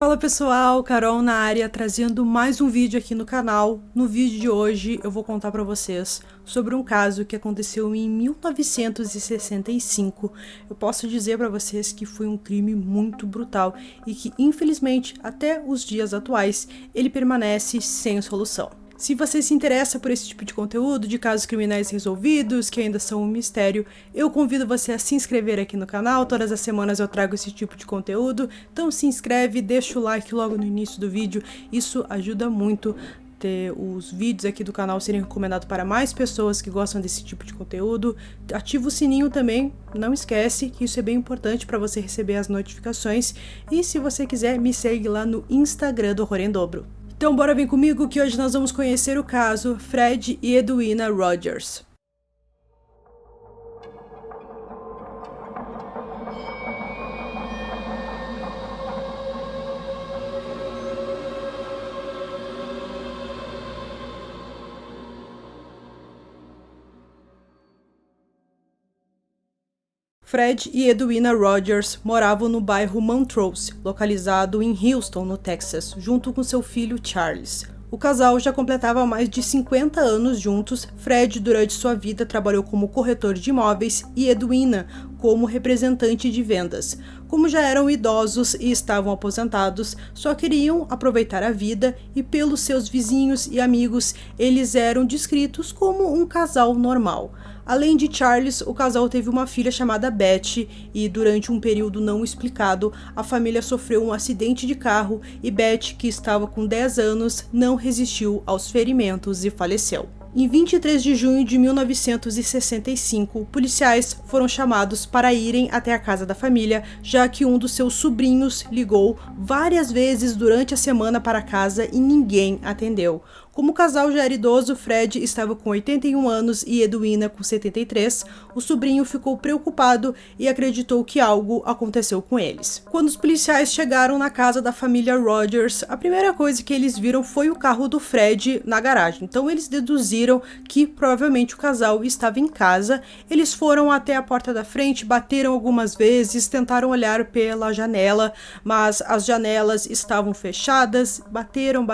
Fala pessoal, Carol na área, trazendo mais um vídeo aqui no canal. No vídeo de hoje eu vou contar para vocês sobre um caso que aconteceu em 1965. Eu posso dizer para vocês que foi um crime muito brutal e que infelizmente até os dias atuais ele permanece sem solução. Se você se interessa por esse tipo de conteúdo, de casos criminais resolvidos, que ainda são um mistério, eu convido você a se inscrever aqui no canal. Todas as semanas eu trago esse tipo de conteúdo, então se inscreve, deixa o like logo no início do vídeo, isso ajuda muito ter os vídeos aqui do canal serem recomendados para mais pessoas que gostam desse tipo de conteúdo. Ativa o sininho também, não esquece que isso é bem importante para você receber as notificações. E se você quiser, me segue lá no Instagram do Horror em Dobro. Então bora vir comigo que hoje nós vamos conhecer o caso Fred e Edwina Rogers. Fred e Edwina Rogers moravam no bairro Montrose, localizado em Houston, no Texas, junto com seu filho Charles. O casal já completava mais de 50 anos juntos. Fred, durante sua vida, trabalhou como corretor de imóveis e Edwina como representante de vendas. Como já eram idosos e estavam aposentados, só queriam aproveitar a vida e, pelos seus vizinhos e amigos, eles eram descritos como um casal normal. Além de Charles, o casal teve uma filha chamada Beth e, durante um período não explicado, a família sofreu um acidente de carro e Beth, que estava com 10 anos, não resistiu aos ferimentos e faleceu. Em 23 de junho de 1965, policiais foram chamados para irem até a casa da família, já que um dos seus sobrinhos ligou várias vezes durante a semana para casa e ninguém atendeu. Como o casal já era idoso, Fred estava com 81 anos e Edwina com 73, o sobrinho ficou preocupado e acreditou que algo aconteceu com eles. Quando os policiais chegaram na casa da família Rogers, a primeira coisa que eles viram foi o carro do Fred na garagem. Então eles deduziram que provavelmente o casal estava em casa. Eles foram até a porta da frente, bateram algumas vezes, tentaram olhar pela janela, mas as janelas estavam fechadas, bateram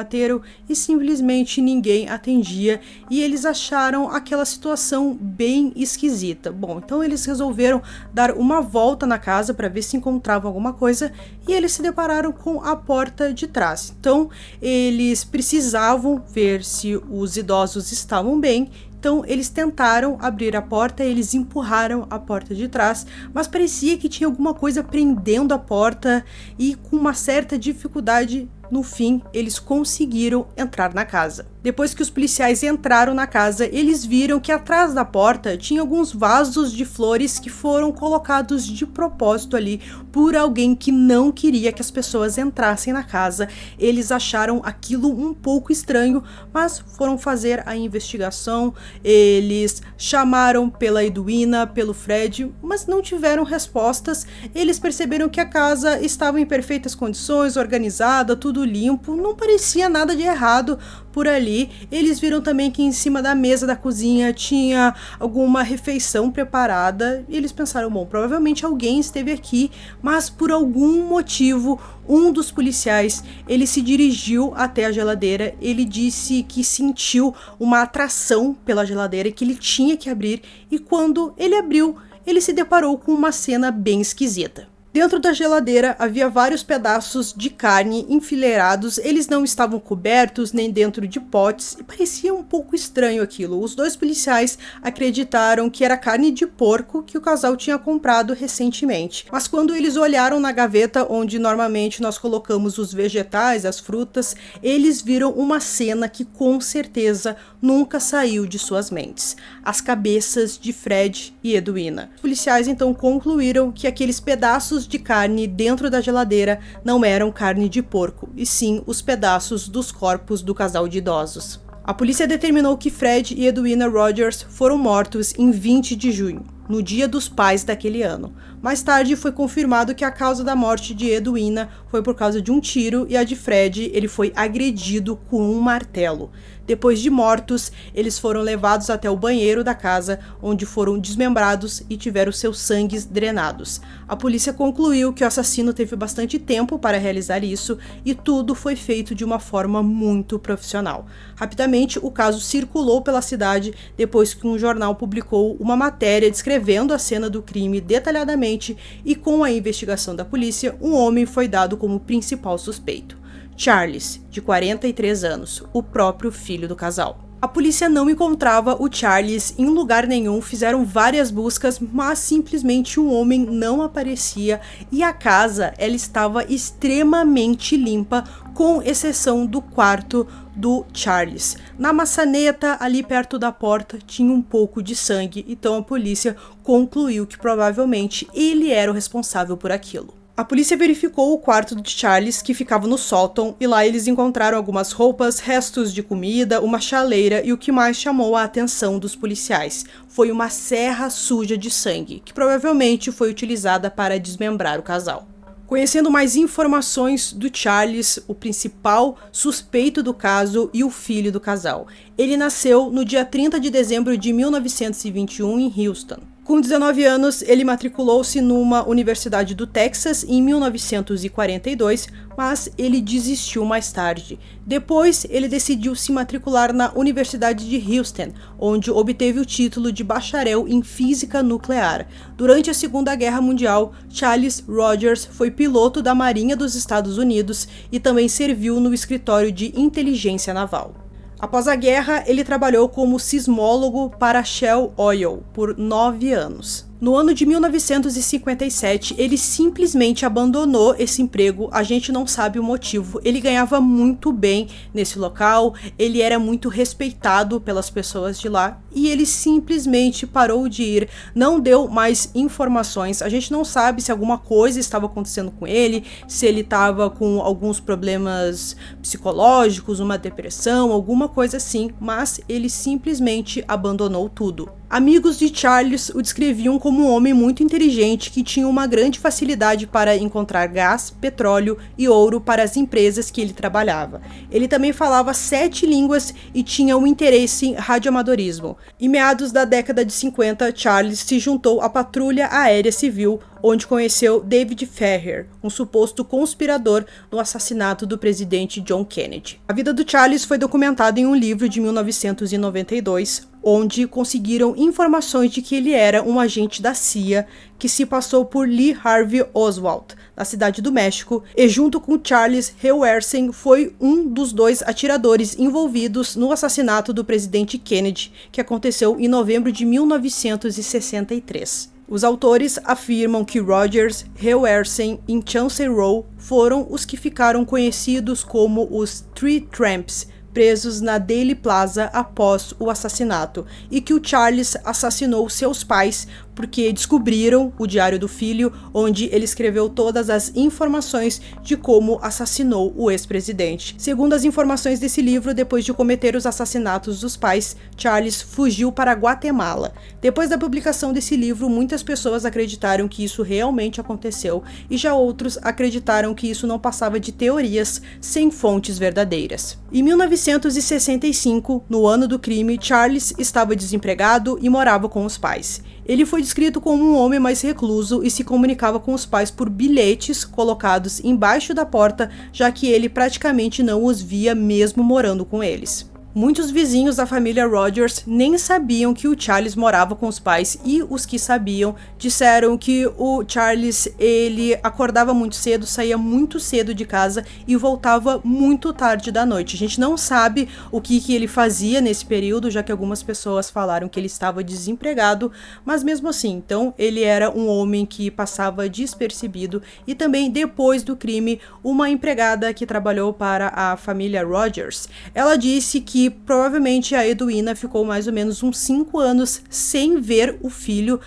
e simplesmente ninguém atendia e eles acharam aquela situação bem esquisita. Bom, então eles resolveram dar uma volta na casa para ver se encontravam alguma coisa e eles se depararam com a porta de trás. Então eles precisavam ver se os idosos estavam bem. Então eles tentaram abrir a porta, eles empurraram a porta de trás, mas parecia que tinha alguma coisa prendendo a porta e com uma certa dificuldade, no fim, eles conseguiram entrar na casa. Depois que os policiais entraram na casa, eles viram que atrás da porta tinha alguns vasos de flores que foram colocados de propósito ali por alguém que não queria que as pessoas entrassem na casa. Eles acharam aquilo um pouco estranho, mas foram fazer a investigação. Eles chamaram pela Edwina, pelo Fred, mas não tiveram respostas. Eles perceberam que a casa estava em perfeitas condições, organizada, tudo limpo, não parecia nada de errado por ali. Eles viram também que em cima da mesa da cozinha tinha alguma refeição preparada e eles pensaram, bom, provavelmente alguém esteve aqui, mas por algum motivo um dos policiais, ele se dirigiu até a geladeira, ele disse que sentiu uma atração pela geladeira e que ele tinha que abrir, e quando ele abriu, ele se deparou com uma cena bem esquisita. Dentro da geladeira havia vários pedaços de carne enfileirados, eles não estavam cobertos nem dentro de potes e parecia um pouco estranho aquilo. Os dois policiais acreditaram que era carne de porco que o casal tinha comprado recentemente. Mas quando eles olharam na gaveta onde normalmente nós colocamos os vegetais, as frutas, eles viram uma cena que com certeza nunca saiu de suas mentes: as cabeças de Fred e Edwina. Os policiais então concluíram que aqueles pedaços de carne dentro da geladeira não eram carne de porco, e sim os pedaços dos corpos do casal de idosos. A polícia determinou que Fred e Edwina Rogers foram mortos em 20 de junho. no Dia dos Pais daquele ano. Mais tarde foi confirmado que a causa da morte de Edwina foi por causa de um tiro e a de Fred, ele foi agredido com um martelo. Depois de mortos, eles foram levados até o banheiro da casa, onde foram desmembrados e tiveram seus sangues drenados. A polícia concluiu que o assassino teve bastante tempo para realizar isso e tudo foi feito de uma forma muito profissional. Rapidamente, o caso circulou pela cidade depois que um jornal publicou uma matéria descrevendo a cena do crime detalhadamente e, com a investigação da polícia, um homem foi dado como principal suspeito. Charles, de 43 anos, o próprio filho do casal. A polícia não encontrava o Charles em lugar nenhum, fizeram várias buscas, mas simplesmente o homem não aparecia e a casa ela estava extremamente limpa, com exceção do quarto do Charles. Na maçaneta, ali perto da porta, tinha um pouco de sangue, então a polícia concluiu que provavelmente ele era o responsável por aquilo. A polícia verificou o quarto de Charles, que ficava no sótão, e lá eles encontraram algumas roupas, restos de comida, uma chaleira e o que mais chamou a atenção dos policiais foi uma serra suja de sangue, que provavelmente foi utilizada para desmembrar o casal. Conhecendo mais informações do Charles, o principal suspeito do caso e o filho do casal. Ele nasceu no dia 30 de dezembro de 1921 em Houston. Com 19 anos, ele matriculou-se numa universidade do Texas em 1942, mas ele desistiu mais tarde. Depois, ele decidiu se matricular na Universidade de Houston, onde obteve o título de bacharel em física nuclear. Durante a Segunda Guerra Mundial, Charles Rogers foi piloto da Marinha dos Estados Unidos e também serviu no escritório de inteligência naval. Após a guerra, ele trabalhou como sismólogo para a Shell Oil por 9 anos. No ano de 1957, ele simplesmente abandonou esse emprego, a gente não sabe o motivo. Ele ganhava muito bem nesse local, ele era muito respeitado pelas pessoas de lá e ele simplesmente parou de ir, não deu mais informações. A gente não sabe se alguma coisa estava acontecendo com ele, se ele estava com alguns problemas psicológicos, uma depressão, alguma coisa assim, mas ele simplesmente abandonou tudo. Amigos de Charles o descreviam como um homem muito inteligente que tinha uma grande facilidade para encontrar gás, petróleo e ouro para as empresas que ele trabalhava. Ele também falava 7 línguas e tinha um interesse em radioamadorismo. Em meados da década de 50, Charles se juntou à Patrulha Aérea Civil, onde conheceu David Ferrier, um suposto conspirador no assassinato do presidente John Kennedy. A vida do Charles foi documentada em um livro de 1992, onde conseguiram informações de que ele era um agente da CIA que se passou por Lee Harvey Oswald, na cidade do México, e junto com Charles Helwersen foi um dos 2 atiradores envolvidos no assassinato do presidente Kennedy, que aconteceu em novembro de 1963. Os autores afirmam que Rogers, Helwersen e Chancey Rowe foram os que ficaram conhecidos como os Three Tramps, presos na Dealey Plaza após o assassinato, e que o Charles assassinou seus pais porque descobriram o diário do filho, onde ele escreveu todas as informações de como assassinou o ex-presidente. Segundo as informações desse livro, depois de cometer os assassinatos dos pais, Charles fugiu para Guatemala. Depois da publicação desse livro, muitas pessoas acreditaram que isso realmente aconteceu, e já outros acreditaram que isso não passava de teorias sem fontes verdadeiras. Em 1965, no ano do crime, Charles estava desempregado e morava com os pais. Ele foi descrito como um homem mais recluso e se comunicava com os pais por bilhetes colocados embaixo da porta, já que ele praticamente não os via mesmo morando com eles. Muitos vizinhos da família Rogers nem sabiam que o Charles morava com os pais e os que sabiam disseram que o Charles ele acordava muito cedo, saía muito cedo de casa e voltava muito tarde da noite. A gente não sabe o que ele fazia nesse período, já que algumas pessoas falaram que ele estava desempregado, mas mesmo assim, então ele era um homem que passava despercebido. E também depois do crime, uma empregada que trabalhou para a família Rogers, ela disse que provavelmente a Edwina ficou mais ou menos uns 5 anos sem ver o filho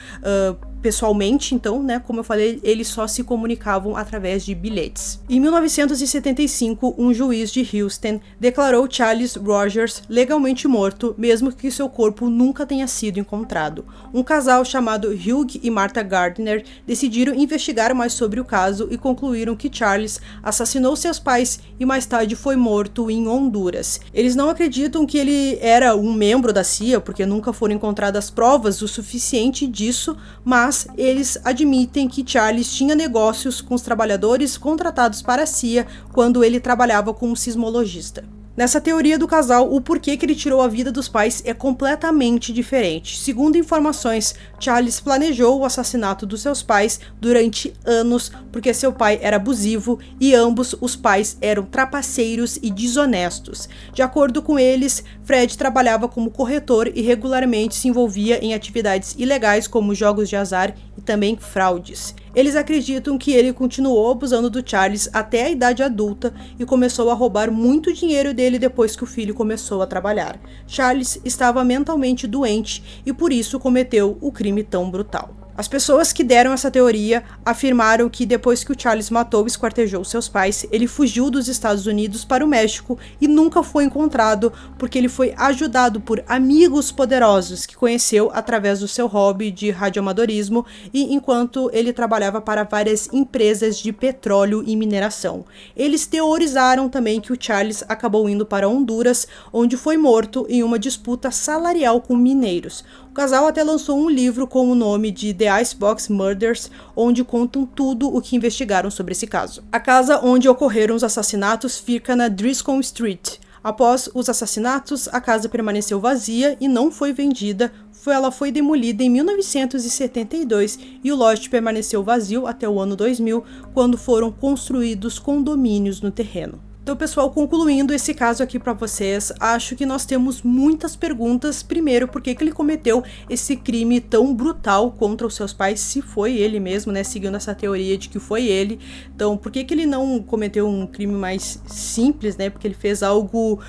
pessoalmente, então, né, como eu falei, eles só se comunicavam através de bilhetes. Em 1975, um juiz de Houston declarou Charles Rogers legalmente morto, mesmo que seu corpo nunca tenha sido encontrado. Um casal chamado Hugh e Martha Gardner decidiram investigar mais sobre o caso e concluíram que Charles assassinou seus pais e mais tarde foi morto em Honduras. Eles não acreditam que ele era um membro da CIA, porque nunca foram encontradas provas o suficiente disso, mas eles admitem que Charles tinha negócios com os trabalhadores contratados para a CIA quando ele trabalhava como sismologista. Nessa teoria do casal, o porquê que ele tirou a vida dos pais é completamente diferente. Segundo informações, Charles planejou o assassinato dos seus pais durante anos, porque seu pai era abusivo e ambos os pais eram trapaceiros e desonestos. De acordo com eles, Fred trabalhava como corretor e regularmente se envolvia em atividades ilegais como jogos de azar e também fraudes. Eles acreditam que ele continuou abusando do Charles até a idade adulta e começou a roubar muito dinheiro dele depois que o filho começou a trabalhar. Charles estava mentalmente doente e por isso cometeu o crime tão brutal. As pessoas que deram essa teoria afirmaram que depois que o Charles matou e esquartejou seus pais, ele fugiu dos Estados Unidos para o México e nunca foi encontrado porque ele foi ajudado por amigos poderosos que conheceu através do seu hobby de radioamadorismo e enquanto ele trabalhava para várias empresas de petróleo e mineração. Eles teorizaram também que o Charles acabou indo para Honduras, onde foi morto em uma disputa salarial com mineiros. O casal até lançou um livro com o nome de The Icebox Murders, onde contam tudo o que investigaram sobre esse caso. A casa onde ocorreram os assassinatos fica na Driscoll Street. Após os assassinatos, a casa permaneceu vazia e não foi vendida. Ela foi demolida em 1972 e o lote permaneceu vazio até o ano 2000, quando foram construídos condomínios no terreno. Então, pessoal, concluindo esse caso aqui para vocês, acho que nós temos muitas perguntas. Primeiro, por que ele cometeu esse crime tão brutal contra os seus pais, se foi ele mesmo, né, seguindo essa teoria de que foi ele. Então, por que ele não cometeu um crime mais simples, né, porque ele fez algo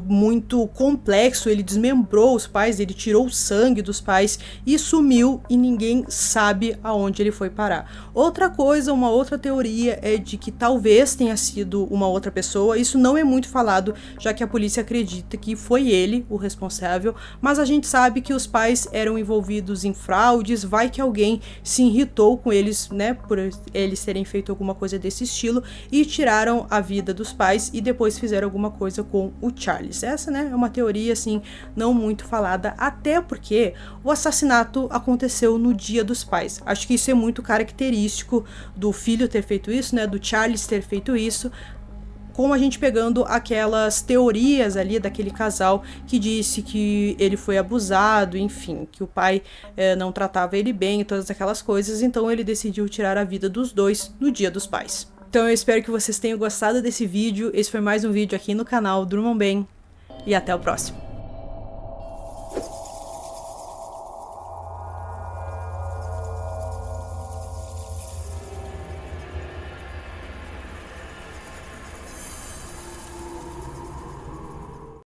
muito complexo, ele desmembrou os pais, ele tirou o sangue dos pais e sumiu e ninguém sabe aonde ele foi parar. Outra coisa, uma outra teoria é de que talvez tenha sido uma outra pessoa. Isso não é muito falado, já que a polícia acredita que foi ele o responsável, mas a gente sabe que os pais eram envolvidos em fraudes, vai que alguém se irritou com eles, né, por eles terem feito alguma coisa desse estilo e tiraram a vida dos pais e depois fizeram alguma coisa com o Charles. Essa, né, é uma teoria, assim, não muito falada, até porque o assassinato aconteceu no Dia dos Pais. Acho que isso é muito característico do filho ter feito isso, né, do Charles ter feito isso, com a gente pegando aquelas teorias ali daquele casal que disse que ele foi abusado, enfim, que o pai não tratava ele bem e todas aquelas coisas, então ele decidiu tirar a vida dos dois no Dia dos Pais. Então eu espero que vocês tenham gostado desse vídeo, esse foi mais um vídeo aqui no canal Durmam Bem e até o próximo.